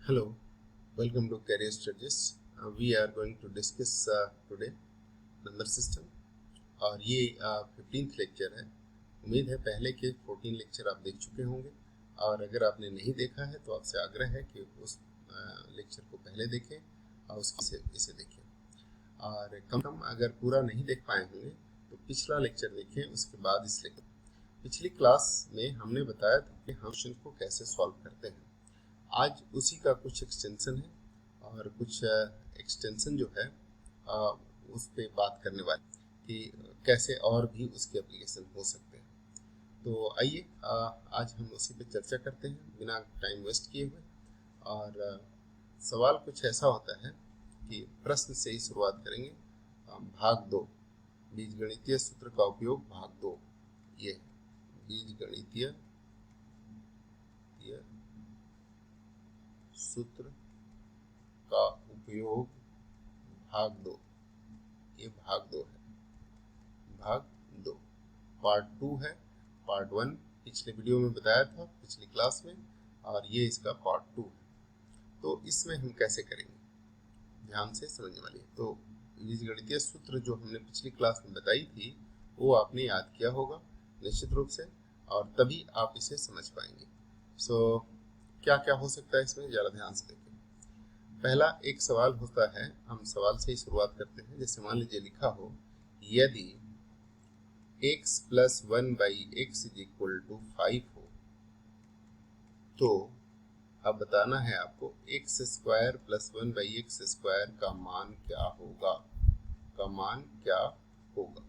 Hello, welcome to Career Strategies. We are going to discuss today number system और ये 15th lecture है। उम्मीद है पहले के 14 लेक्चर आप देख चुके होंगे और अगर आपने नहीं देखा है तो आपसे आग्रह है कि उस लेक्चर को पहले देखें और उससे इसे देखें और कम अगर पूरा नहीं देख पाए होंगे तो पिछला लेक्चर देखें, उसके बाद इस लेक्चर। पिछली क्लास में हमने बताया था कि हम क्वेश्चन को कैसे सॉल्व करते हैं। आज उसी का कुछ एक्सटेंशन है और कुछ एक्सटेंशन जो है उस पर बात करने वाले कि कैसे और भी उसके एप्लीकेशन हो सकते हैं। तो आइए आज हम उसी पे चर्चा करते हैं बिना टाइम वेस्ट किए हुए। और सवाल कुछ ऐसा होता है कि प्रश्न से ही शुरुआत करेंगे। भाग 2, बीजगणितीय सूत्र का उपयोग, भाग 2। ये बीजगणितीय सूत्र का उपयोग, भाग 2। ये भाग 2 है, भाग 2 पार्ट 2 है। पार्ट 1 पिछले वीडियो में बताया था, पिछली क्लास में, और ये इसका पार्ट 2 है। तो इसमें हम कैसे करेंगे, ध्यान से समझने वाली है। तो बीजगणितीय सूत्र जो हमने पिछली क्लास में बताई थी वो आपने याद किया होगा निश्चित रूप से, और तभी आप इसे समझ पाएंगे। सो क्या क्या हो सकता है इसमें, ज़रा ध्यान से देखें। पहला एक सवाल होता है, हम सवाल से ही शुरुआत करते हैं। जैसे मान लीजिए लिखा हो, यदि x + 1/x = 5 हो तो अब बताना है आपको x² + 1/x² का मान क्या होगा,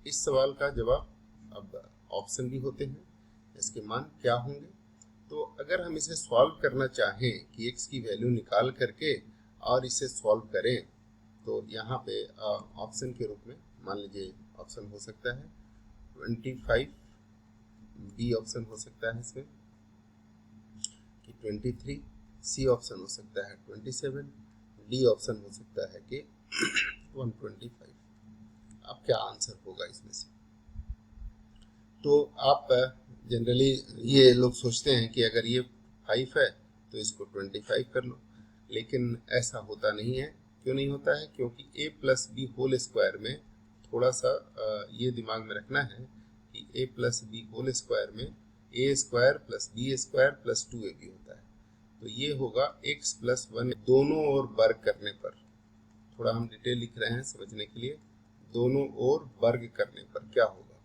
इस सवाल का जवाब, अब ऑप्शन भी होते हैं, इसके मान क्या होंगे। तो अगर हम इसे सॉल्व करना चाहें कि x की वैल्यू निकाल करके और इसे सॉल्व करें, तो यहाँ पे ऑप्शन के रूप में मान लीजिए ऑप्शन हो सकता है 25, बी ऑप्शन हो सकता है इसमें कि 23, सी ऑप्शन हो सकता है 27, डी ऑप्शन हो सकता है कि 125। अब क्या आंसर होगा इसमें से? तो आप जनरली ये लोग सोचते हैं कि अगर ये 5 है तो इसको 25 कर लो, लेकिन ऐसा होता नहीं है। क्यों नहीं होता है? क्योंकि a + b² में थोड़ा सा ये दिमाग में रखना है कि a + b² में a² + b² + 2ab होता है। तो ये होगा x + 1, दोनों ओर वर्ग करने पर, थोड़ा हम डिटेल लिख रहे हैं समझने के लिए, दोनों ओर वर्ग करने पर क्या होगा,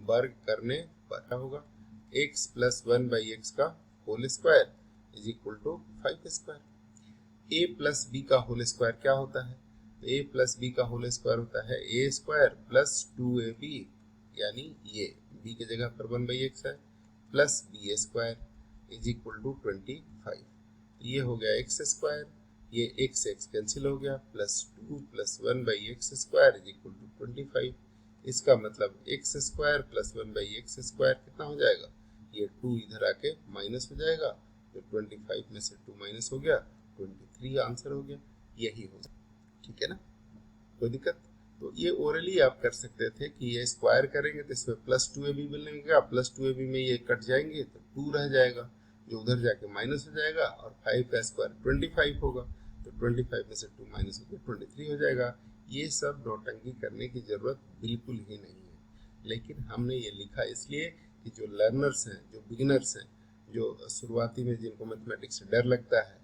वर्ग करने पर क्या होगा, x + 1/x का होल स्क्वायर = 5²। a + b का होल स्क्वायर क्या होता है? तो a + b का होल स्क्वायर होता है a² + 2ab, यानी ये b की जगह पर 1/x है, प्लस b² = 25। तो ये हो गया x², ये x कैंसिल हो गया, +2 + 1/x² = 25। इसका मतलब x² + 1/x² कितना हो जाएगा, ये 2 इधर आके माइनस हो जाएगा, तो 25 में से 2 माइनस हो गया, 23 आंसर हो गया। यही हो जाएगा, ठीक है ना, कोई दिक्कत? तो ये ओरली आप कर सकते थे कि ये स्क्वायर करेंगे तो इसमें +2ab मिलेगा, +2ab में ये कट जाएंगे तो 2 रह जाएगा, जो उधर जाके माइनस हो जाएगा, और 5 का स्क्वायर 25 होगा, तो 25 में से 2 माइनस हो गया, 23 हो जाएगा। ये सब नौटंकी करने की जरूरत बिल्कुल ही नहीं है, लेकिन हमने ये लिखा इसलिए कि जो लर्नर्स हैं, जो बिगिनर्स हैं, जो शुरुआती में जिनको मैथमेटिक्स से डर लगता है,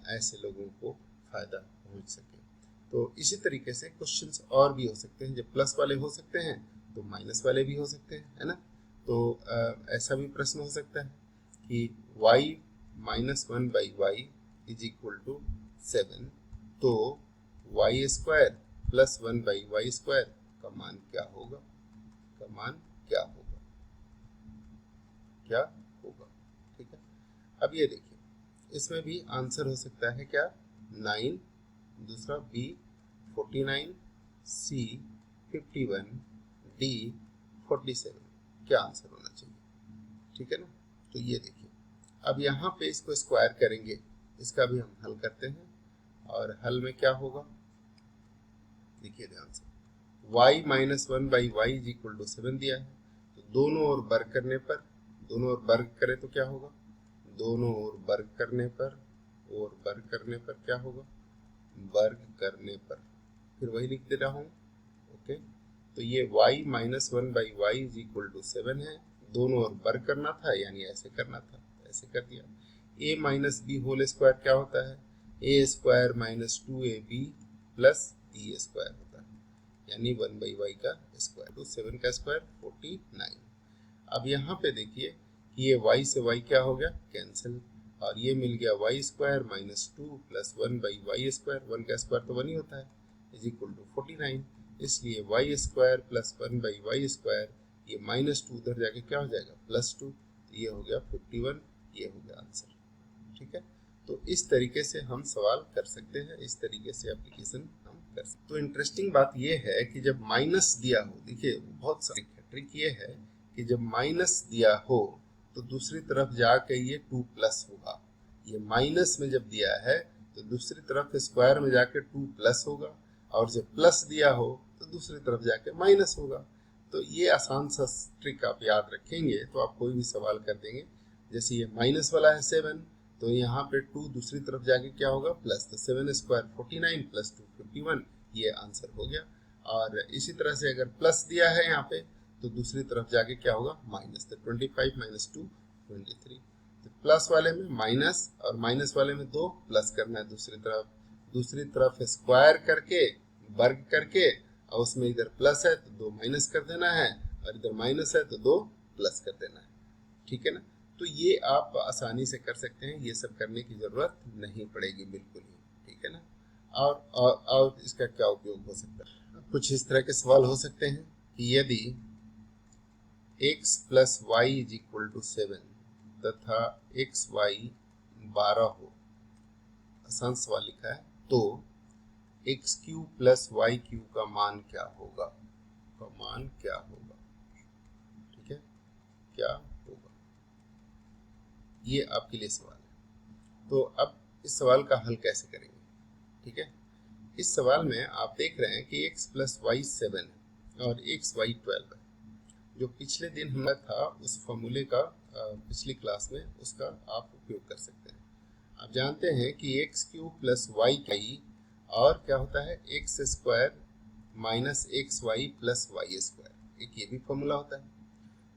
ऐसे लोगों को फायदा पहुंच सके। तो इसी तरीके से क्वेश्चंस और भी हो सकते हैं, जब प्लस वाले हो सकते हैं तो माइनस वाले भी हो सकते हैं, है ना। तो ऐसा भी प्रश्न हो सकता है कि y - 1/y = 7, तो y² + 1/y² का मान क्या होगा, क्या होगा, ठीक है। अब ये देखिए, इसमें भी आंसर हो सकता है क्या, 9, दूसरा बी 49, सी 51, डी 47। क्या आंसर होना चाहिए, ठीक है ना। तो ये देखिए, अब यहाँ पे इसको स्क्वायर करेंगे, इसका भी हम हल करते हैं, और हल में क्या होगा, देखिए ध्यान से, y - 1/y = 7 दिया है, तो दोनों ओर वर्ग करने पर, दोनों ओर वर्ग करें तो क्या होगा, दोनों ओर वर्ग करने पर, और वर्ग करने पर क्या होगा, वर्ग करने पर, फिर वही लिख दे रहा हूँ। ओके, तो ये y minus 1/y is equal to 7 है, दोनों ओर वर्ग करना था यानी ऐसे करना था, ऐसे कर दिया। a minus B whole square क्या होता है, a square minus 2ab plus b square होता है, यानी 1/y का स्क्वायर, तो 7 का स्क्वायर 49। अब यहाँ पे देखिए कि ये y से y क्या हो गया, कैंसिल, और ये मिल गया y square minus 2 plus 1/y square, 1 का स्क्वायर तो 1 ही होता है, इज इक्वल टू 49। इसलिए y square plus 1/y square, ये माइनस 2 उधर जाके क्या हो जाएगा, +2, ये हो गया 51, ये हो गया आंसर। ठीक है, तो इस तरीके से हम सवाल कर सकते हैं, इस तरीके से एप्लीकेशन हम कर सकते हैं। तो इंटरेस्टिंग बात ये है कि जब माइनस दिया हो, देखिए बहुत सारी ट्रिक ये है कि जब माइनस दिया हो तो दूसरी तरफ जाके ये 2 प्लस होगा, ये माइनस में जब दिया है तो दूसरी तरफ स्क्वायर में जाके 2 प्लस होगा, और जब प्लस दिया हो तो दूसरी तरफ जाके माइनस होगा। तो ये आसान सा ट्रिक आप याद रखेंगे तो आप कोई भी सवाल कर देंगे। जैसे ये माइनस वाला है 7, तो यहाँ पे 2 दूसरी तरफ जाके क्या होगा, प्लस, तो 7 स्क्वायर 49 प्लस 2 51, ये आंसर हो गया। और इसी तरह से अगर प्लस दिया है यहाँ पे तो दूसरी तरफ जाके क्या होगा, माइनस, तो 25 माइनस 2 23। तो प्लस वाले में माइनस और माइनस वाले में 2 प्लस करना है, दूसरी तरफ स्क्वायर करके वर्ग करके, और उसमें इधर प्लस है तो 2 माइनस कर देना है, और इधर माइनस है तो 2 प्लस कर देना है। ठीक है ना, तो ये आप आसानी से कर सकते हैं, ये सब करने की जरूरत नहीं पड़ेगी बिल्कुल ही। ठीक है ना, और इसका क्या उपयोग हो सकता है, कुछ इस तरह के सवाल हो सकते हैं कि यदि x plus Y is equal to 7 तथा एक्स वाई 12 हो, आसान सवाल लिखा है, तो X cube plus Y cube का मान क्या होगा, का मान क्या होगा। ठीक है, क्या होगा, ये आपके लिए सवाल है। तो अब इस सवाल का हल कैसे करेंगे। ठीक है, इस सवाल में आप देख रहे हैं कि x प्लस वाई 7 है और एक्स वाई 12 है। जो पिछले दिन हमारा था उस फॉर्मूले का पिछली क्लास में उसका आप उपयोग कर सकते हैं। आप जानते हैं कि एक्स क्यू प्लस वाई और क्या होता है, X square minus X Y plus Y square, एक ये भी फॉर्मूला होता है।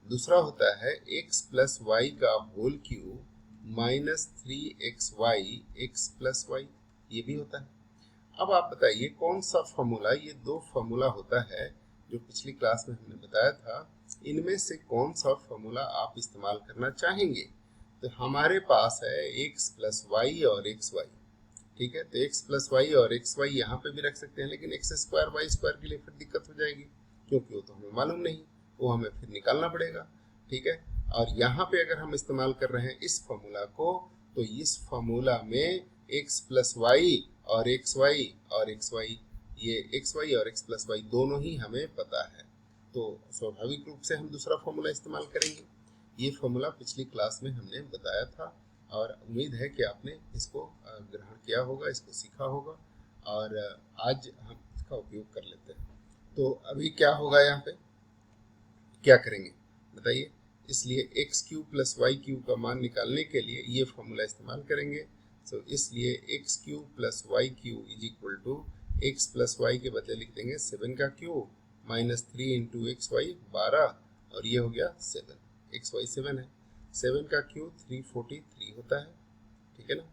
दूसरा होता है एक्स प्लस वाई का whole cube minus 3xy X plus Y, ये भी होता है। अब आप बताइए कौन सा फॉर्मूला, ये 2 फॉर्मूला होता है जो पिछली क्लास में हमने बताया था, इनमें से कौन सा फॉर्मूला आप इस्तेमाल करना चाहेंगे। तो हमारे पास है x प्लस वाई और एक्स वाई। ठीक है, तो x प्लस वाई और एक्स वाई यहाँ पे भी रख सकते हैं, लेकिन एक्स स्क्वायर वाई स्क्वायर के लिए फिर दिक्कत हो जाएगी, क्योंकि वो तो हमें मालूम नहीं, वो हमें फिर निकालना पड़ेगा। ठीक है, और यहाँ पे अगर हम इस्तेमाल कर रहे हैं इस फॉर्मूला को, तो इस फॉर्मूला में x प्लस वाई और एक्स वाई और एक्स वाई, ये एक्स वाई और एक्स प्लस वाई दोनों ही हमें पता है, तो स्वाभाविक रूप से हम दूसरा फॉर्मूला इस्तेमाल करेंगे। ये फॉर्मूला पिछली क्लास में हमने बताया था, और उम्मीद है कि आपने इसको ग्रहण किया होगा, इसको सीखा होगा, और आज हम इसका उपयोग कर लेते हैं। तो अभी क्या होगा, यहाँ पे क्या करेंगे बताइए। इसलिए X cube plus Y cube का मान निकालने के लिए ये फॉर्मूला इस्तेमाल करेंगे। तो इसलिए X cube plus Y cube is equal to X plus Y के बदले लिख देंगे 7 का cube minus 3 into X Y 12, और ये हो गया 7, एक्स वाई 7 है, 7 का क्यूब 343 होता है। ठीक है ना,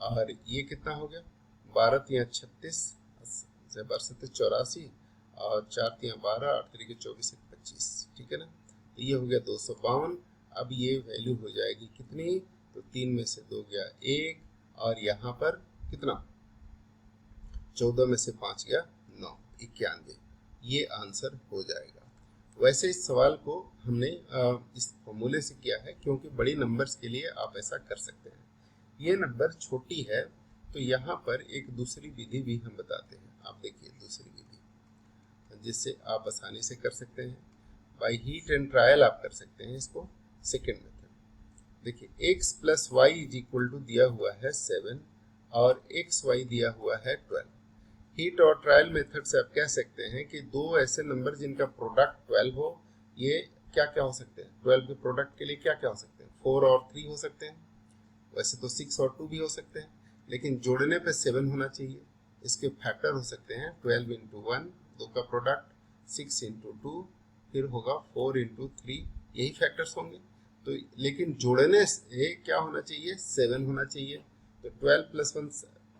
और ये कितना हो गया, 12 तियाँ 36, 84, और 4 तियाँ 12, 8 तरीके 24, 25। ठीक है ना, तो ये हो गया 252। अब ये वैल्यू हो जाएगी कितनी, तो 3 में से 2 गया 1, और यहाँ पर कितना, 14 में से 5 गया 9, 91, ये आंसर हो जाएगा। वैसे इस सवाल को हमने इस फॉर्मूले से किया है, क्योंकि बड़ी नंबर्स के लिए आप ऐसा कर सकते हैं। ये नंबर छोटी है, तो यहाँ पर एक दूसरी विधि भी हम बताते हैं। आप देखिए दूसरी विधि जिससे आप आसानी से कर सकते हैं, बाय हीट एंड ट्रायल आप कर सकते हैं इसको। सेकेंड मेथड देखिए, x plus Y is equal to दिया हुआ है 7 और एक्स वाई दिया हुआ है 12। हीट और ट्रायल मेथड से आप कह सकते हैं कि दो ऐसे नंबर जिनका प्रोडक्ट 12 हो, ये क्या क्या हो सकते हैं, 12 के प्रोडक्ट के लिए क्या क्या हो सकते हैं, 4 और 3 हो सकते हैं। वैसे तो 6 और 2 भी हो सकते हैं, लेकिन जोड़ने पे 7 होना चाहिए। इसके फैक्टर हो सकते हैं 12 इंटू 1, 2 का प्रोडक्ट, 6 इंटू 2, फिर होगा 4 इंटू 3, यही फैक्टर्स होंगे। तो लेकिन जोड़ने से क्या होना चाहिए, 7 होना चाहिए। तो 12 प्लस 1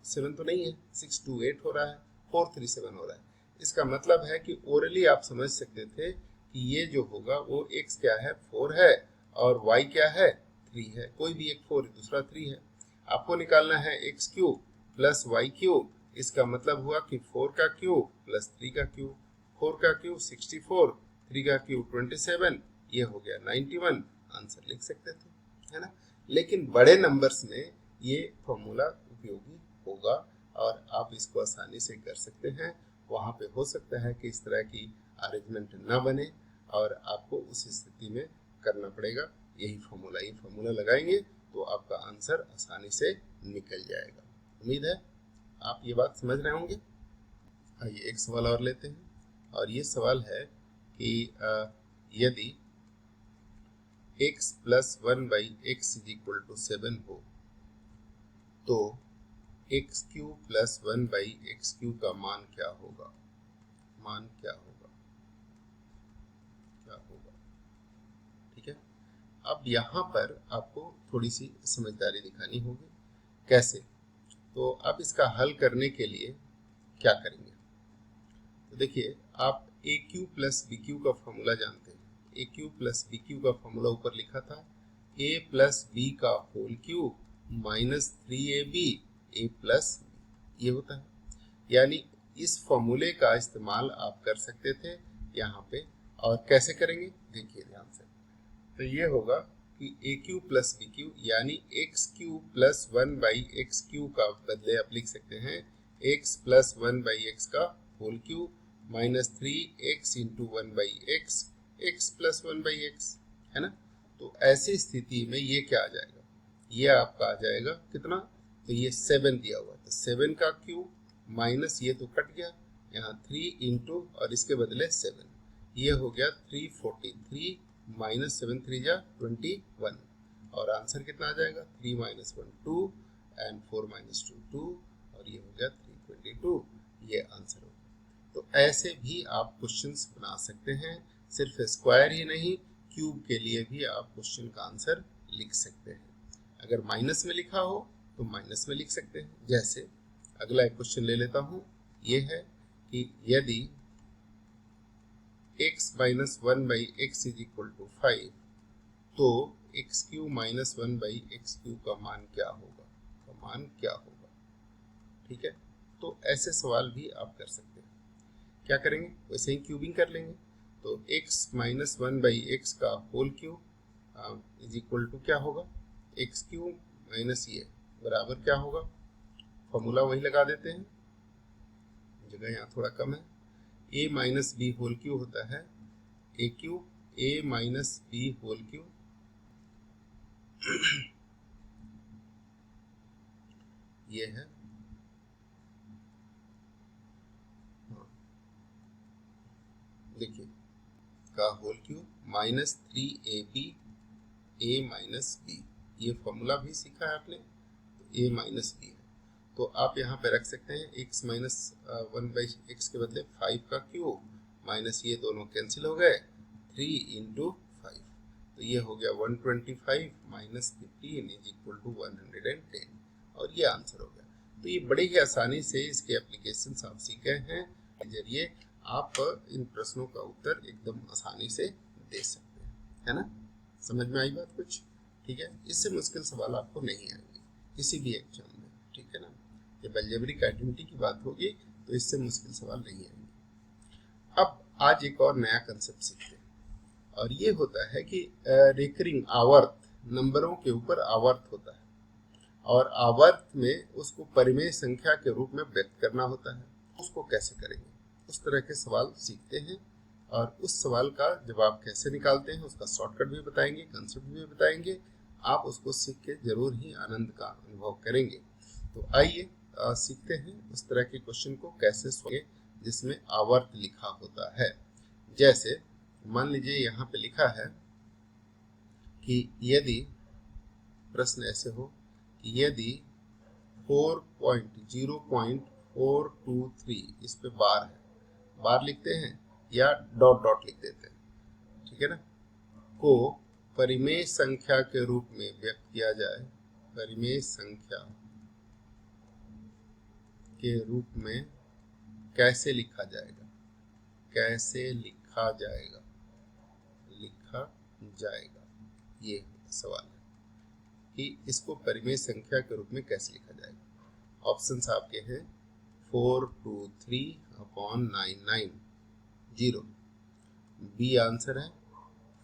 7 तो नहीं है, 6 2 8 हो रहा है, 4 3 7 हो रहा है। इसका मतलब है कि ओरली आप समझ सकते थे कि ये जो होगा वो x क्या है, 4 है, और y क्या है, 3 है। कोई भी एक 4 दूसरा 3 है। आपको निकालना है x cube plus y cube. इसका मतलब हुआ कि 4 का क्यूब प्लस 3 का क्यूब, 4 का क्यूब 64, 3 का क्यूब 27, ये हो गया 91। आंसर लिख सकते थे, है ना। लेकिन बड़े नंबर्स में ये फॉर्मूला उपयोगी होगा और आप इसको आसानी से कर सकते हैं। वहाँ पे हो सकता है कि इस तरह की अरेंजमेंट ना बने और आपको उस स्थिति में करना पड़ेगा यही फॉर्मूला लगाएंगे तो आपका आंसर आसानी से निकल जाएगा। उम्मीद है आप ये बात समझ रहे होंगे। आइए एक सवाल और लेते हैं, और ये सवाल है कि यदि x plus 1 by X is equal to 7 हो तो X cube plus 1 by X cube का मान क्या होगा, मान क्या होगा, क्या होगा। ठीक है, अब यहाँ पर आपको थोड़ी सी समझदारी दिखानी होगी। कैसे, तो आप इसका हल करने के लिए क्या करेंगे, तो देखिए आप ए क्यू प्लस बी क्यू का फॉर्मूला जानते हैं। ए क्यू प्लस बी क्यू का फॉर्मूला ऊपर लिखा था, ए प्लस बी का होल क्यूब माइनस 3ab ए प्लस ये होता है। यानी इस फॉर्मूले का इस्तेमाल आप कर सकते थे यहाँ पे। और कैसे करेंगे देखिए ध्यान से, तो ये होगा कि A cube plus B cube यानी X cube plus 1 by X cube का बदले आप लिख सकते हैं एक्स प्लस 1 बाई एक्स का whole cube minus 3x into 1 by X, X plus 1 by X, है ना। तो ऐसी स्थिति में ये क्या आ जाएगा, ये आपका आ जाएगा कितना, तो ये 7 दिया हुआ है, तो 7 का क्यूब माइनस ये तो कट गया, यहाँ 3 इंटू और इसके बदले 7, ये हो गया 343 माइनस 7 3 जा 21, और आंसर कितना आ जाएगा 3 माइनस 1 2 एंड 4 माइनस 2 2, और ये हो गया 322, ये आंसर होगा। तो ऐसे भी आप क्वेश्चंस बना सकते हैं, सिर्फ स्क्वायर ही नहीं क्यूब के लिए भी आप क्वेश्चन का आंसर लिख सकते हैं। अगर माइनस में लिखा हो तो माइनस में लिख सकते हैं। जैसे अगला एक क्वेश्चन ले लेता हूं, ये है कि यदि x minus 1 by X is equal to 5 तो X cube minus 1 by X cube का मान क्या होगा, का मान क्या होगा। ठीक है, तो ऐसे सवाल भी आप कर सकते हैं। क्या करेंगे, वैसे ही क्यूबिंग कर लेंगे। तो x माइनस 1 बाई एक्स का whole cube is equal to क्या होगा, एक्स क्यूब माइनस ये बराबर क्या होगा, फॉर्मूला वही लगा देते हैं, जगह यहाँ थोड़ा कम है। a minus B whole cube होता है A cube, a minus B whole cube ये है, देखिए का whole cube minus 3ab a minus B, ये फॉर्मूला भी सीखा है आपने, तो a माइनस बी है। तो आप यहाँ पे रख सकते हैं x माइनस 1 बाई एक्स के बदले 5 का क्यूब माइनस ये दोनों कैंसिल हो गए 3 इंटू 5, तो ये हो गया 125 माइनस 15 इज इक्वल टू 110, और ये आंसर हो गया। तो ये बड़े ही आसानी से इसके एप्लीकेशन आप सीख गए हैं, जरिए आप इन प्रश्नों का उत्तर एकदम आसानी से दे सकते हैं, है ना। समझ में आई बात कुछ, ठीक है। इससे मुश्किल सवाल आपको नहीं आएंगे किसी भी एग्जाम में, ठीक है ना। जब अलजेब्रिक आइडेंटिटी की बात होगी तो इससे मुश्किल सवाल नहीं आएंगे। अब आज एक और नया कंसेप्ट सीखते हैं, और ये होता है कि रिकरिंग आवर्त, नंबरों के ऊपर आवर्त होता है, और आवर्त में उसको परिमेय संख्या के रूप में व्यक्त करना होता है। उसको कैसे करेंगे, उस तरह के सवाल सीखते हैं, और उस सवाल का जवाब कैसे निकालते हैं उसका शॉर्टकट भी बताएंगे, कंसेप्ट भी बताएंगे। आप उसको सीख के जरूर ही आनंद का अनुभव करेंगे। तो आइए सीखते हैं उस तरह के क्वेश्चन को कैसे सोल्व जिसमें आवर्त लिखा होता है। जैसे मान लीजिए यहाँ पे लिखा है कि यदि प्रश्न ऐसे हो कि यदि 4.0.423 इस पे बार है, बार लिखते हैं या डॉट डॉट लिख देते हैं, ठीक है ना, को परिमेय संख्या के रूप में व्यक्त किया जाए, परिमेय संख्या के रूप में कैसे लिखा जाएगा, कैसे लिखा जाएगा, लिखा जाएगा, ये सवाल है कि इसको परिमेय संख्या के रूप में कैसे लिखा जाएगा। ऑप्शंस आपके हैं 423/99, बी आंसर है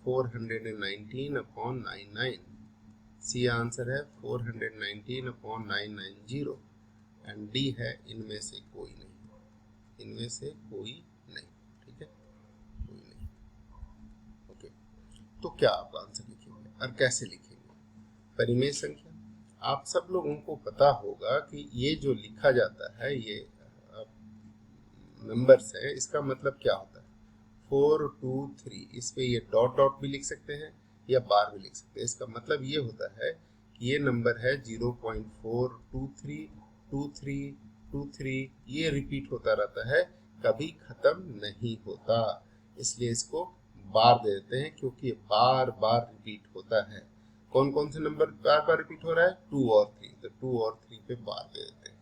419/99, सी आंसर है 419/990 एंड डी है इनमें से कोई नहीं, इनमें से कोई नहीं, ठीक है, कोई नहीं। ओके, तो क्या आप आंसर लिखेंगे और कैसे लिखेंगे? परिमेय संख्या, आप सब लोगों को पता होगा कि ये जो लिखा जाता है, ये नंबर्स है, इसका मतलब क्या होता है, 4 2 3, इस पे ये डॉट डॉट भी लिख सकते हैं या बार भी लिख सकते हैं। इसका मतलब ये होता है कि ये नंबर है 0.4232323, ये रिपीट होता रहता है, कभी खत्म नहीं होता, इसलिए इसको बार दे देते हैं, क्योंकि बार बार रिपीट होता है। कौन कौन से नंबर बार बार रिपीट हो रहा है? 2 और 3, तो 2 और 3 पे बार दे देते हैं।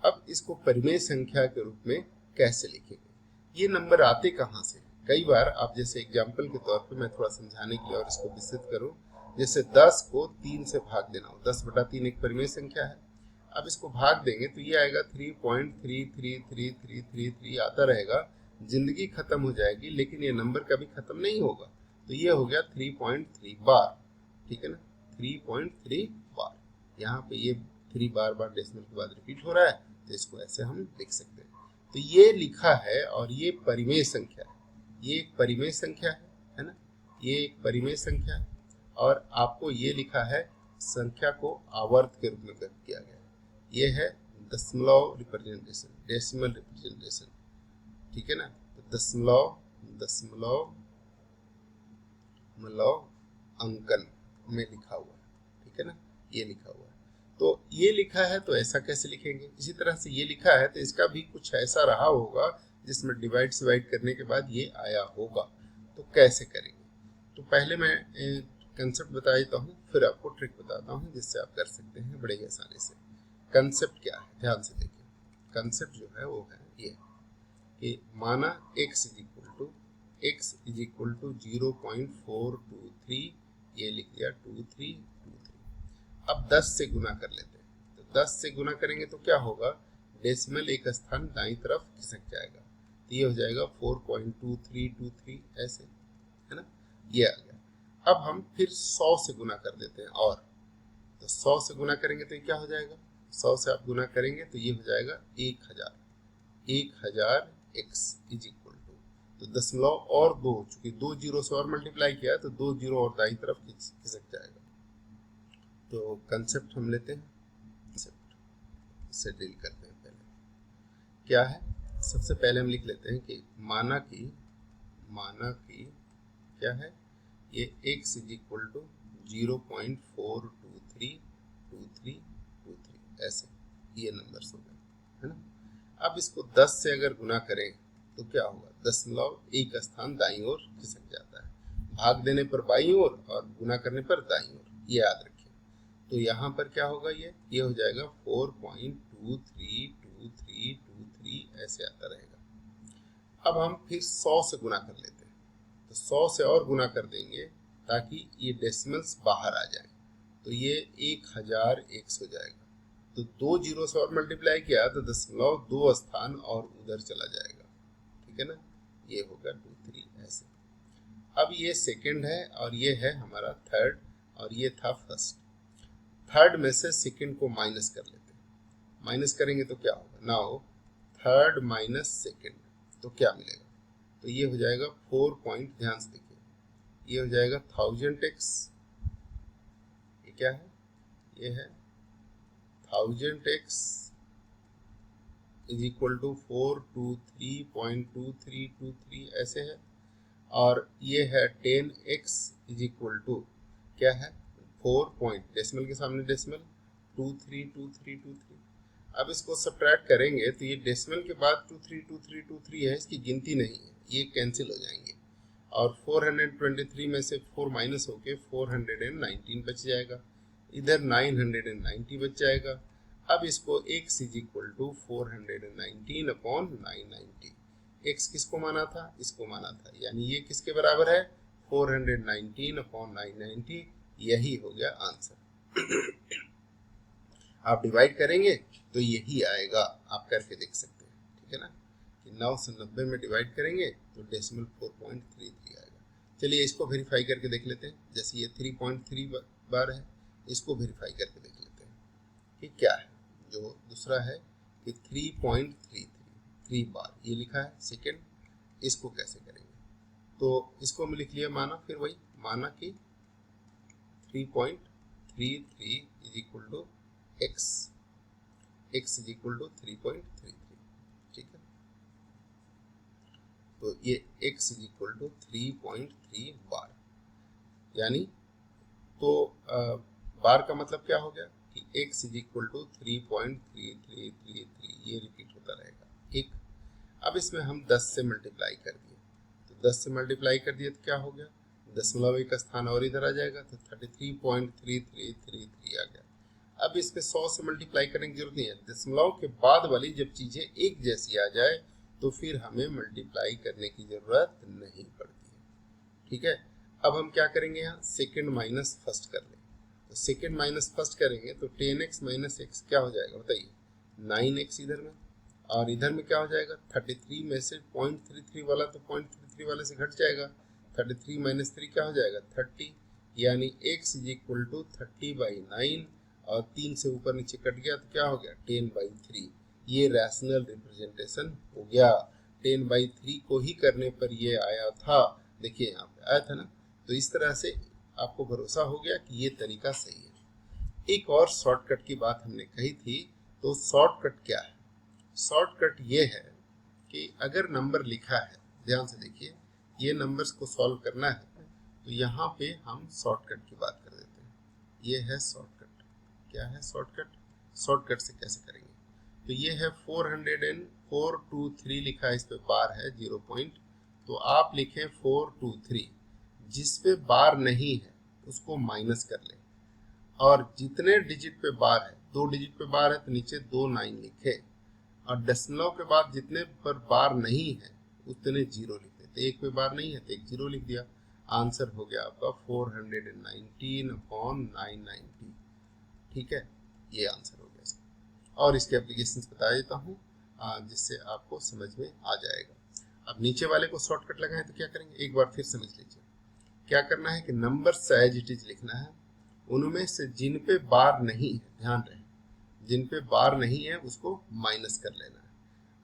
अब इसको परिमेय संख्या के रूप में कैसे लिखेंगे? ये नंबर आते कहाँ से? कई बार आप, जैसे एग्जाम्पल के तौर पे मैं थोड़ा समझाने के लिए और इसको विस्तृत करूं, जैसे 10 को 3 से भाग देना हो, 10/3 एक परिमेय संख्या है। अब इसको भाग देंगे तो ये आएगा 3.33333 आता रहेगा, जिंदगी खत्म हो जाएगी, लेकिन ये नंबर कभी खत्म नहीं होगा। तो ये हो गया 3.3 बार, ठीक है ना, 3.3 बार। यहाँ पे ये 3 बार बार डेसिमल के बाद रिपीट हो रहा है, तो इसको ऐसे हम लिख सकते हैं। तो ये लिखा है और ये परिमेय संख्या है, ये एक परिमेय संख्या है ना, ये एक परिमेय संख्या है, और आपको ये लिखा है संख्या को आवर्त के रूप में व्यक्त किया गया है। ये है दशमलव रिप्रेजेंटेशन, डेसिमल रिप्रेजेंटेशन, ठीक है ना, तो दशमलव अंकन में लिखा हुआ है, ठीक है ना, ये लिखा हुआ है। तो ये लिखा है तो ऐसा कैसे लिखेंगे? इसी तरह से ये लिखा है तो इसका भी कुछ ऐसा रहा होगा जिसमें डिवाइड करने के बाद ये आया होगा। तो कैसे करेंगे? तो पहले मैं कंसेप्ट बता देता हूँ, फिर आपको ट्रिक बताता हूँ जिससे आप कर सकते हैं बड़े ही आसानी से। कंसेप्ट क्या है, ध्यान से देखिए। कंसेप्ट जो है वो है ये कि माना x इज इक्वल टू 0.423, ये लिख दिया 2323। अब 10 से गुना कर लेते हैं, तो 10 से गुना करेंगे तो क्या होगा, डेसिमल एक स्थान दाईं तरफ खिसक जाएगा, तो ये हो जाएगा 4.2323 ऐसे, है ना, ये आ गया। अब हम फिर 100 से गुना कर देते हैं, और तो 100 से गुना करेंगे तो ये क्या हो जाएगा, 100 से आप गुना करेंगे तो ये हो जाएगा 1000 x इज इक्वल टू, तो दशमलव और 2, चूंकि 2 जीरो से और मल्टीप्लाई किया तो 2 जीरो और दाईं तरफ खिसक जाएगा। तो कंसेप्ट हम लेते हैं, कंसेप्ट से डील करते हैं। पहले क्या है, सबसे पहले हम लिख लेते हैं कि माना कि क्या है, ये x इज इक्वल टू 0.4232323 ऐसे ये नंबर्स हो गए, है ना। अब इसको 10 से अगर गुना करें तो क्या होगा, दशमलव एक स्थान दाईं ओर खिसक जाता है, भाग देने पर बाईं ओर और गुना करने पर दाईं ओर, ये याद रखिए। तो यहाँ पर क्या होगा, ये हो जाएगा 4.232323 ऐसे आता रहेगा। अब हम फिर 100 से गुना कर लेते हैं, तो 100 से और गुना कर देंगे ताकि ये डेसिमल्स बाहर आ जाए, तो ये 1000x हो जाएगा। तो 2 जीरो से और मल्टीप्लाई किया तो दशमलव 2 स्थान और उधर चला जाएगा, ठीक है ना, ये होगा 23 ऐसे। अब ये सेकंड है और ये है हमारा थर्ड, और ये था फर्स्ट। थर्ड में से सेकंड को माइनस कर लेते हैं, माइनस करेंगे तो क्या होगा, नाउ थर्ड माइनस सेकंड, तो क्या मिलेगा, तो ये हो जाएगा 4 पॉइंट, ध्यान से देखिए, ये हो जाएगा 1000x, ये क्या है, ये है 1000x इज इक्वल टू 423.2323 ऐसे है, और ये है 10x इज इक्वल टू क्या है, 4 पॉइंट, डेसिमल के सामने डेसिमल, 232323। अब इसको सब्ट्रैक्ट करेंगे तो ये डेसिमल के बाद 232323 है, इसकी गिनती नहीं है, ये कैंसिल हो जाएंगे और 423 में से 4 माइनस होके 419 बच जाएगा, इधर 990 बच जाएगा। अब इसको x is equal to 419 upon 990, x किसको माना था, इसको माना था, यानी ये किसके बराबर है, 419 अपॉन 990, यही हो गया आंसर। आप डिवाइड करेंगे तो यही आएगा, आप करके देख सकते हैं, ठीक है ना, कि 9 से 90 में डिवाइड करेंगे तो डेसिमल 4.33 आएगा। चलिए इसको वेरीफाई करके देख लेते हैं, जैसे ये 3.3 बार है, इसको वेरीफाई करके देख लेते हैं कि क्या है। जो दूसरा है कि 3.33 बार ये लिखा है सेकेंड, इसको कैसे करेंगे, तो इसको हम लिख लिया माना, फिर वही माना कि 3.33 is equal to x is equal to 3.33, ठीक है। तो ये x is equal to 3.3 bar, यानी तो बार का मतलब क्या हो गया कि x इज इक्वल टू 3.3333, ये रिपीट होता रहेगा, ठीक। अब इसमें हम 10 से मल्टीप्लाई कर दिए, तो 10 से मल्टीप्लाई कर दिए तो क्या हो गया, दशमलव एक स्थान और इधर आ जाएगा तो 33.3333 आ गया। अब इसमें 100 से मल्टीप्लाई करने की जरूरत नहीं है, दशमलव के बाद वाली जब चीजें एक जैसी आ जाए तो फिर हमें मल्टीप्लाई करने की जरूरत नहीं पड़ती है, ठीक है। अब हम क्या करेंगे, यहाँ सेकेंड माइनस फर्स्ट कर लेंगे, तो सेकेंड माइनस फर्स्ट करेंगे तो 10x माइनस x क्या हो जाएगा बताइए, 9x इधर में, और इधर में क्या हो जाएगा, 33 में से 0.33 वाला तो 0.33 वाले से घट जाएगा, 33 माइनस 3 क्या हो जाएगा 30, यानी x इज इक्वल टू 30/9, और 3 से ऊपर नीचे कट गया तो क्या हो गया 10/3, ये रैशनल रिप्रेजेंटेशन हो गया। 10/3 को ही करने पर ये आया था, देखिए यहाँ पे आया था ना, तो इस तरह से आपको भरोसा हो गया कि ये तरीका सही है। एक और शॉर्टकट की बात हमने कही थी, तो शॉर्टकट क्या है, शॉर्टकट ये है कि अगर नंबर लिखा है, ध्यान से देखिए, ये नंबर्स को सॉल्व करना है तो यहाँ पे हम शॉर्टकट की बात कर देते हैं, ये है शॉर्टकट। क्या है शॉर्टकट, शॉर्टकट से कैसे करेंगे, तो ये है 423 लिखा है, इस पे बार है 0 पॉइंट, तो आप लिखें 423, जिस पे बार नहीं है उसको माइनस कर लें, और जितने डिजिट पे बार है, 2 डिजिट पे बार है तो नीचे 2 9 लिखे, और दशमलव के बाद जितने पर बार नहीं है उतने 0 लिख देते, एक पे बार नहीं है तो एक 0 लिख दिया, आंसर हो गया आपका 419 अपॉन 990, ठीक है, ये आंसर हो गया इसका। और इसके एप्लीकेशंस बता देता हूँ जिससे आपको समझ में आ जाएगा। अब नीचे वाले को शॉर्टकट लगाएं तो क्या करेंगे, एक बार फिर समझ लीजिए। क्या करना है कि नंबर एज इट इज लिखना है, उनमें से जिन पे बार नहीं है, ध्यान रहे, जिन पे बार नहीं है उसको माइनस कर लेना है,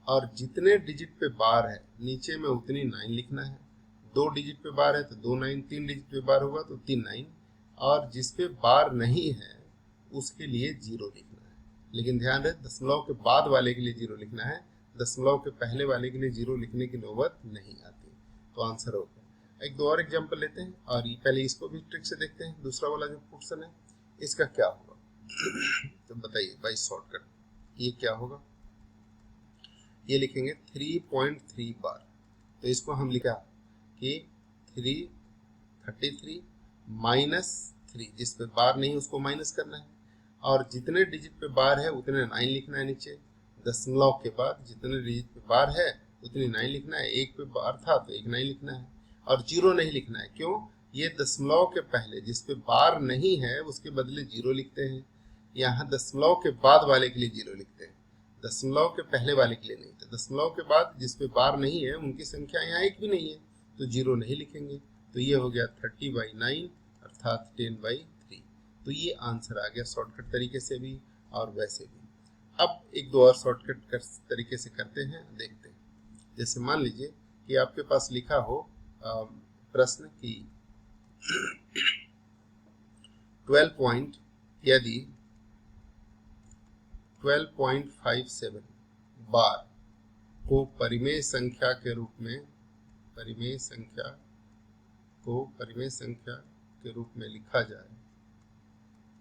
और जितने डिजिट पे बार है नीचे में उतनी 9 लिखना है, 2 डिजिट पे बार है तो 2 9, 3 डिजिट पे बार होगा तो 3 9, और जिस पे बार नहीं है उसके लिए 0 लिखना है। लेकिन ध्यान रहे, दशमलव के बाद वाले के लिए 0 लिखना है, दशमलव के पहले वाले के लिए 0 लिखने की नौबत नहीं आती, तो आंसर हो गया। एक दो और एग्जाम्पल लेते हैं, और ये पहले इसको भी ट्रिक से देखते हैं, दूसरा वाला जो क्वेश्चन है इसका क्या होगा। तो बताइए बाई शॉर्टकट ये क्या होगा, ये लिखेंगे 3.3 बार, तो इसको हम लिखा कि 333 माइनस 3, जिस पे बार नहीं उसको माइनस करना है, और जितने डिजिट पे बार है उतने 9 लिखना है नीचे, दशमलव के बाद जितने डिजिट पे बार है उतनी 9 लिखना है, एक पे बार था तो एक 9 लिखना है, और 0 नहीं लिखना है, क्यों, ये दशमलव के पहले जिस पे बार नहीं है उसके बदले 0 लिखते हैं, यहाँ दशमलव के बाद वाले के लिए 0 लिखते हैं, दशमलव के पहले वाले के लिए नहीं, तो दशमलव के बाद जिस पे बार नहीं है उनकी संख्या यहाँ एक भी नहीं है तो 0 नहीं लिखेंगे, तो ये हो गया 30/9 अर्थात 10/3, तो ये आंसर आ गया शॉर्टकट तरीके से भी और वैसे भी। अब एक दो और शॉर्टकट तरीके से करते हैं, देखते हैं। जैसे मान लीजिए कि आपके पास लिखा हो प्रश्न की 12 पॉइंट, यदि 12.57 बार को परिमेय संख्या के रूप में, परिमेय संख्या को परिमेय संख्या के रूप में लिखा जाए,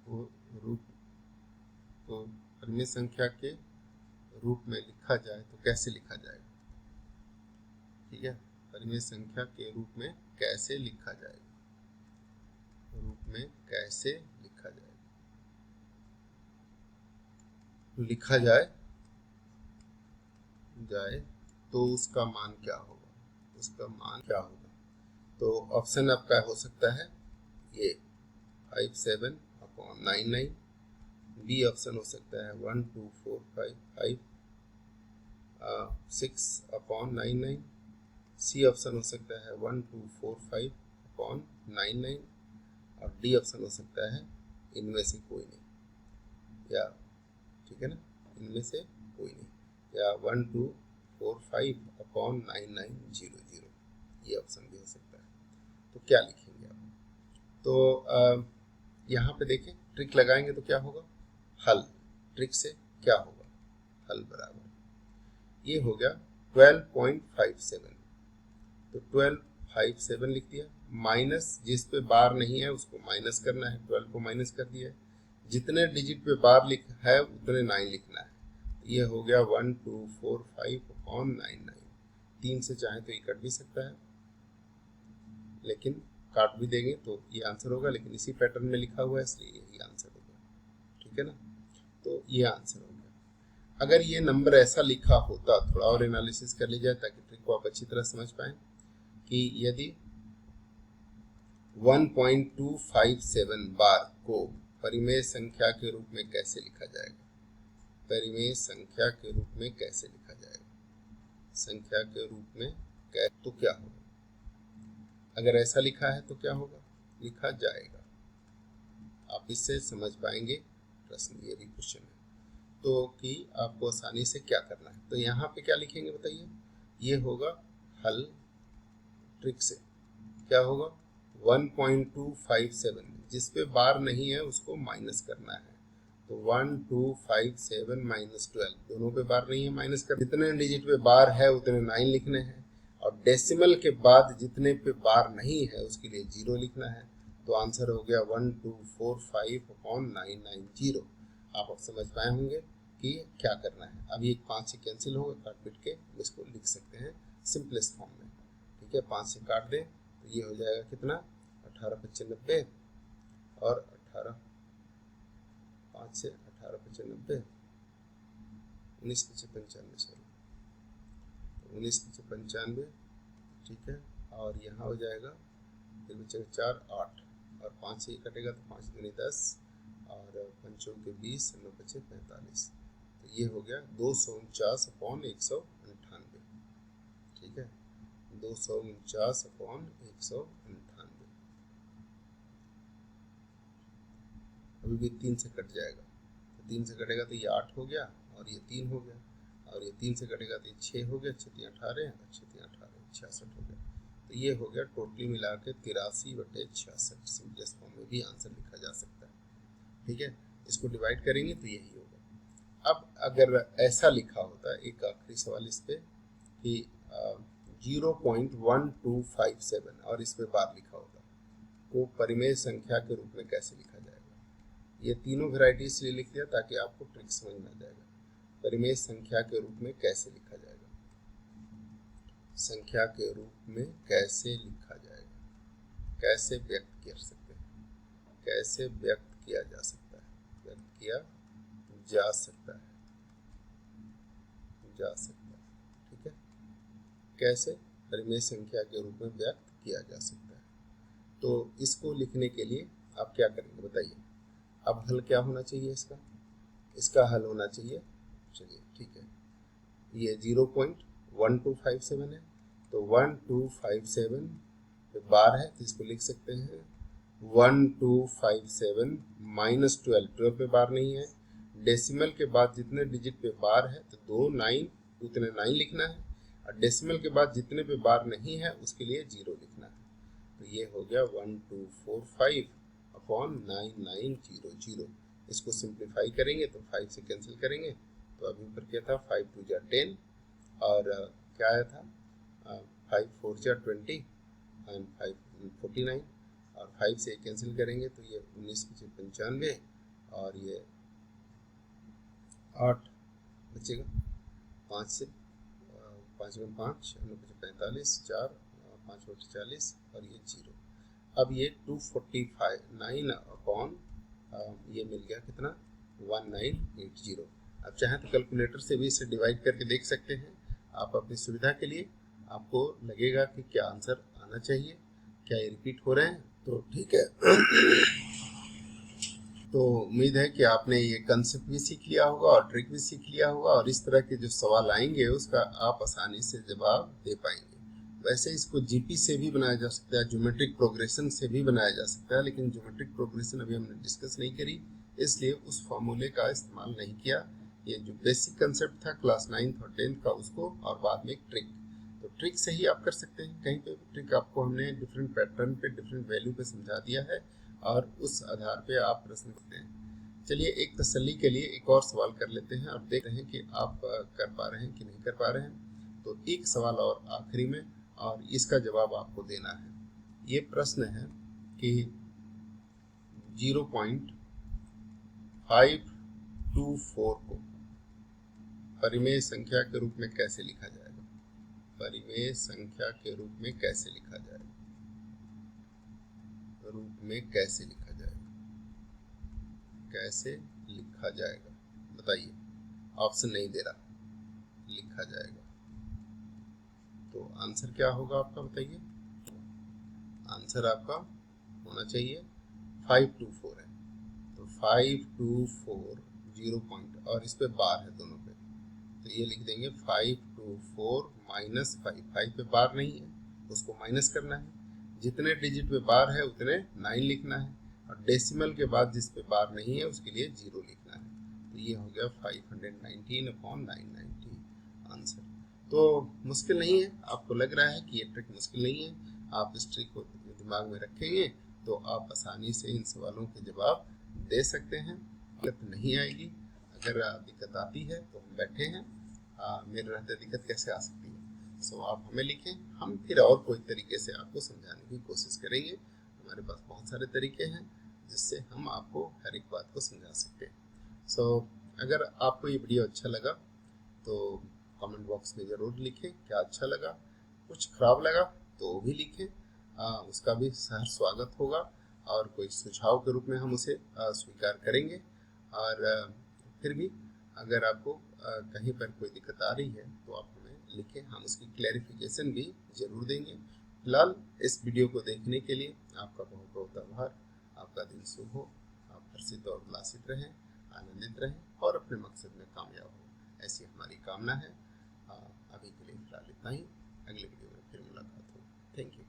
वो रूप इसको परिमेय संख्या के रूप में लिखा जाए तो कैसे लिखा जाएगा? ठीक है, परिमेय संख्या के रूप में कैसे लिखा जाएगा? रूप में कैसे लिखा जाएगा? लिखा जाए तो उसका मान क्या होगा? उसका मान क्या होगा? तो ऑप्शन आपका हो सकता है ये 57/99, बी ऑप्शन हो सकता है 12455 6/99, सी ऑप्शन हो सकता है 1245/99 और डी ऑप्शन हो सकता है इनमें से कोई नहीं, या ठीक है ना, इनमें से कोई नहीं, या 1245/9900, ये ऑप्शन भी हो सकता है। तो क्या लिखेंगे आप? तो यहाँ पे देखें, ट्रिक लगाएंगे तो क्या होगा? हल। ट्रिक से क्या होगा? हल बराबर ये हो गया 12.57, तो 1257 लिख दिया, माइनस जिस पे बार नहीं है उसको माइनस करना है, 12 को माइनस कर दिया है, जितने डिजिट पे बार लिखा है उतने 9 लिखना है, ये हो गया 1245/99। 3 से चाहे तो ये कट भी सकता है, लेकिन काट भी देंगे तो ये आंसर होगा, लेकिन इसी पैटर्न में लिखा हुआ है इसलिए यही आंसर होगा। ठीक है ना, तो ये आंसर हो गया। अगर ये नंबर ऐसा लिखा होता, थोड़ा और एनालिसिस कर लीजिए ताकि ट्रिक को आप अच्छी तरह समझ पाए, कि यदि 1.257 बार को परिमेय संख्या के रूप में कैसे लिखा जाएगा? परिमेय संख्या के रूप में कैसे लिखा जाएगा? संख्या के रूप में तो क्या होगा? अगर ऐसा लिखा है तो क्या होगा? लिखा जाएगा। आप इससे समझ पाएंगे प्रश्न, ये भी क्वेश्चन है तो कि आपको आसानी से क्या करना है। तो यहाँ पे क्या लिखेंगे बताइए? ये होगा हल। ट्रिक से क्या होगा? 1.257 जिस पे बार नहीं है उसको माइनस करना है, तो 1257 माइनस 12, दोनों पे बार नहीं है, माइनस कर, जितने डिजिट पे बार है उतने 9 लिखने हैं, और डेसिमल के बाद जितने पे बार नहीं है उसके लिए 0 लिखना है। तो आंसर हो गया 1245/990। आप समझ पाए होंगे कि क्या करना है। अब ये 5 से कैंसिल होगा, काट पीट के इसको लिख सकते हैं सिंपलेस्ट फॉर्म में। ठीक है, 5 से काट दें तो ये हो जाएगा कितना? 1895 और 18, 5 से 1895, 1995, सॉरी 1995। ठीक है, और यहाँ हो जाएगा फिर बचेगा 4, 8 और 5 से ही कटेगा तो 5 दूनी 10 और 5 के 20, 9 बचे 45, तो ये हो गया 249/198। ठीक है, 249/198। अभी भी 3 से कट जाएगा, तो 3 से कटेगा तो ये 8 हो गया और ये 3 हो गया, और ये 3 से कटेगा तो ये 6 हो गया, 6 3 18 और 6 3 18, 66 हो गया। तो ये हो गया टोटली मिला के 83/66। सिंपलेस्ट फॉर्म में भी आंसर लिखा जा सकता है। ठीक है, इसको डिवाइड करेंगे तो यही होगा। अब अगर ऐसा लिखा होता, एक आखिरी सवाल इस पे कि 0.1257 और इस पे बार लिखा होता, को परिमेय संख्या के रूप में कैसे लिखा जाएगा? ये तीनों वेराइटी इसलिए लिख दिया ताकि आपको ट्रिक समझ में आ जाएगा। परिमेय संख्या के रूप में कैसे लिखा जाएगा? संख्या के रूप में कैसे लिखा जाएगा? कैसे व्यक्त कर सकते हैं? कैसे व्यक्त किया जा सकता है? व्यक्त किया जा सकता है, जा सकता है। ठीक है, कैसे? परिमेय संख्या के रूप में व्यक्त किया जा सकता है। तो इसको लिखने के लिए आप क्या करेंगे बताइए? अब हल क्या होना चाहिए इसका? इसका हल होना चाहिए, चलिए ठीक है, ये 0.1257 है, तो 1257 पे बार है तो इसको लिख सकते हैं 1257 माइनस 12, 12 पे बार नहीं है, डेसिमल के बाद जितने डिजिट पे बार है तो 2 9 उतने 9 लिखना है, और डेसिमल के बाद जितने पे बार नहीं है उसके लिए 0 लिखना है। तो ये हो गया 1245/9900। इसको सिंप्लीफाई करेंगे तो 5 से कैंसिल करेंगे, तो अभी ऊपर क्या था 5 2 जा 10 और क्या आया था 5 4 जा 20 एंड 5 49, और 5 से कैंसिल करेंगे तो ये 19 95 और ये 8 बचेगा, 5 से 5 में 5 45, 4 5 बटे 40 और ये 0। अब ये 249 अपॉन ये मिल गया कितना 1980। अब चाहें तो कैलकुलेटर से भी इसे डिवाइड करके देख सकते हैं। आप अपनी सुविधा के लिए आपको लगेगा कि क्या आंसर आना चाहिए, क्या ये रिपीट हो रहे हैं, तो ठीक है। तो उम्मीद है कि आपने ये कंसेप्ट भी सीख लिया होगा और ट्रिक भी सीख लिया होगा, और इस तरह के जो सवाल आएंगे उसका आप आसानी से जवाब दे पाएंगे। वैसे इसको जीपी से भी बनाया जा सकता है, ज्योमेट्रिक प्रोग्रेशन से भी बनाया जा सकता है, लेकिन ज्योमेट्रिक प्रोग्रेशन अभी हमने डिस्कस नहीं करी, इसलिए उस फॉर्मूले का इस्तेमाल नहीं किया। ये जो बेसिक कंसेप्ट था क्लास 9th और 10th का उसको, और बाद में एक ट्रिक, तो ट्रिक से ही आप कर सकते हैं। कहीं पे ट्रिक आपको हमने डिफरेंट पैटर्न पे डिफरेंट वैल्यू पे समझा दिया है, और उस आधार पे आप प्रश्न करते हैं। चलिए एक तसल्ली के लिए एक और सवाल कर लेते हैं और देख रहे हैं कि आप कर पा रहे हैं कि नहीं कर पा रहे हैं। तो एक सवाल और आखिरी में, और इसका जवाब आपको देना है। ये प्रश्न है कि 0.524 को परिमेय संख्या के रूप में कैसे लिखा जाएगा। परिमेय संख्या के रूप में कैसे लिखा जाएगा, कैसे लिखा जाएगा, कैसे लिखा जाएगा, बताइए। ऑप्शन नहीं दे रहा, लिखा जाएगा। तो आंसर क्या होगा आपका, बताइए। आंसर आपका होना चाहिए 524 है। तो 524 0 पॉइंट और इस पे बार है दोनों पे, तो ये लिख देंगे 524 माइनस 5। 5 पे बार नहीं है, उसको माइनस करना है। जितने डिजिट पे बार है उतने 9 लिखना है, और डेसिमल के बाद जिस पे बार नहीं है उसके लिए 0 लिखना है। तो ये हो गया 519 अपॉन 990 आंसर। तो मुश्किल नहीं है, आपको लग रहा है कि ये ट्रिक मुश्किल नहीं है, आप इस ट्रिक को दिमाग में रखेंगे तो आप आसानी से इन सवालों के जवाब दे सकते हैं। दिक्कत नहीं आएगी। अगर दिक्कत आती है तो हम बैठे हैं, मेरे रहते दिक्कत कैसे आ सकती है। सो आप हमें लिखें, हम फिर और कोई तरीके से आपको समझाने की कोशिश करेंगे। हमारे पास बहुत सारे तरीके हैं जिससे हम आपको हर एक बात को समझा सकते हैं। सो अगर आपको ये वीडियो अच्छा लगा तो कमेंट बॉक्स में ज़रूर लिखें क्या अच्छा लगा। कुछ खराब लगा तो वो भी लिखें, उसका भी सहर्ष स्वागत होगा, और कोई सुझाव के रूप में हम उसे स्वीकार करेंगे। और फिर भी अगर आपको कहीं पर कोई दिक्कत आ रही है तो आप हमें लिखें, हम उसकी क्लैरिफिकेशन भी ज़रूर देंगे। फिलहाल इस वीडियो को देखने के लिए आपका बहुत बहुत आभार। आपका दिन शुभ हो, आप हर्षित और उल्लासित रहें, आनंदित रहें और अपने मकसद में कामयाब हो, ऐसी हमारी कामना है। अभी के लिए फिलहाल इतना ही। अगले वीडियो में फिर मुलाकात हो। Thank you.